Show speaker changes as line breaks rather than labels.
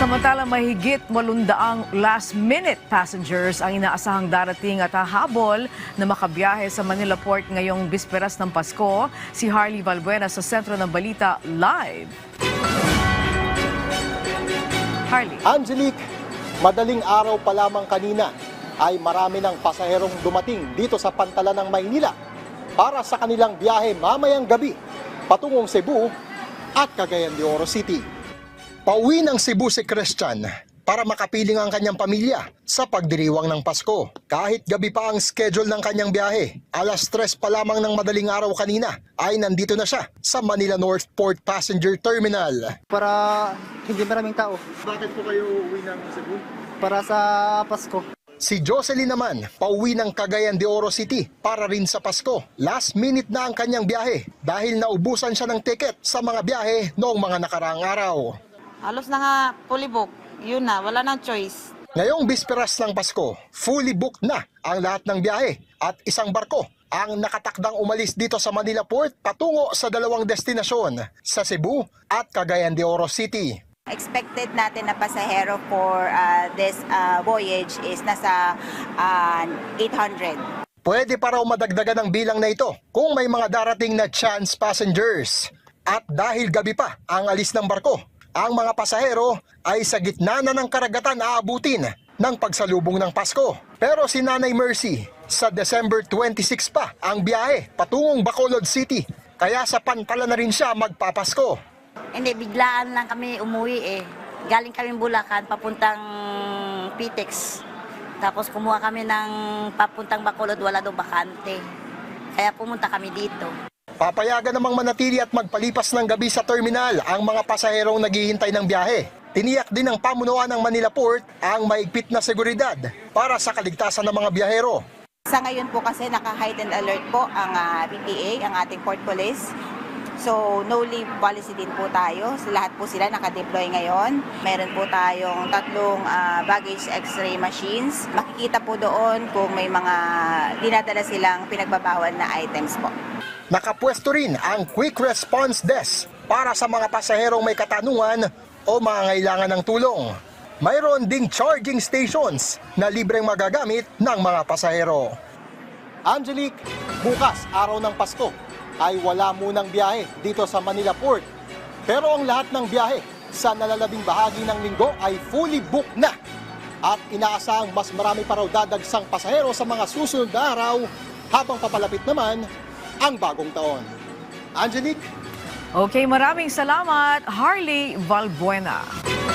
Samantala, mahigit 800 last-minute passengers ang inaasahang darating at hahabol na makabiyahe sa Manila Port ngayong bisperas ng Pasko. Si Harley Valbuena sa sentro ng balita live. Harley.
Angelique, madaling araw pa lamang kanina ay marami ng pasaherong dumating dito sa pantalan ng Maynila para sa kanilang biyahe mamayang gabi patungong Cebu at Cagayan de Oro City. Pauwi ng Cebu si Christian para makapiling ang kanyang pamilya sa pagdiriwang ng Pasko. Kahit gabi pa ang schedule ng kanyang biyahe, 3:00 pa lamang ng madaling araw kanina ay nandito na siya sa Manila North Port Passenger Terminal.
Para hindi maraming tao.
Bakit po kayo uwi ng Cebu?
Para sa Pasko.
Si Jocelyn naman, pauwi ng Cagayan de Oro City para rin sa Pasko. Last minute na ang kanyang biyahe dahil naubusan siya ng ticket sa mga biyahe noong mga nakaraang araw.
Halos na nga fully book. Yun na, wala nang choice.
Ngayong bisperas ng Pasko, fully booked na ang lahat ng biyahe at isang barko ang nakatakdang umalis dito sa Manila Port patungo sa dalawang destinasyon, sa Cebu at Cagayan de Oro City.
Expected natin na pasahero for this voyage is nasa 800.
Pwede pa raw madagdagan ang bilang na ito kung may mga darating na chance passengers. At dahil gabi pa ang alis ng barko, ang mga pasahero ay sa gitna na ng karagatan aabutin ng pagsalubong ng Pasko. Pero si Nanay Mercy, sa December 26 pa ang biyahe patungong Bacolod City, kaya sa Pantala na rin siya magpapasko.
Hindi, biglaan lang kami umuwi eh. Galing kami Bulacan, papuntang Pitex. Tapos kumuha kami ng papuntang Bacolod, wala daw bakante. Kaya pumunta kami dito.
Papayagan namang manatili at magpalipas ng gabi sa terminal ang mga pasaherong naghihintay ng biyahe. Tiniyak din ng pamunuan ng Manila Port ang maigpit na seguridad para sa kaligtasan ng mga biyahero.
Sa ngayon po kasi naka-heightened alert po ang PPA, ang ating Port Police. So, no leave policy din po tayo. Lahat po sila naka-deploy ngayon. Meron po tayong 3 baggage x-ray machines. Makikita po doon kung may mga dinadala silang pinagbabawal na items po.
Nakapwesto rin ang Quick Response Desk para sa mga pasaherong may katanungan o mangangailangan ng tulong. Mayroon ding charging stations na libreng magagamit ng mga pasahero. Angelique, bukas, araw ng Pasko, ay wala munang biyahe dito sa Manila Port. Pero ang lahat ng biyahe sa nalalabing bahagi ng linggo ay fully booked na. At inaasahang mas marami pa raw dadagsang pasahero sa mga susunod na araw habang papalapit naman ang bagong taon. Angelique?
Okay, maraming salamat, Harley Valbuena.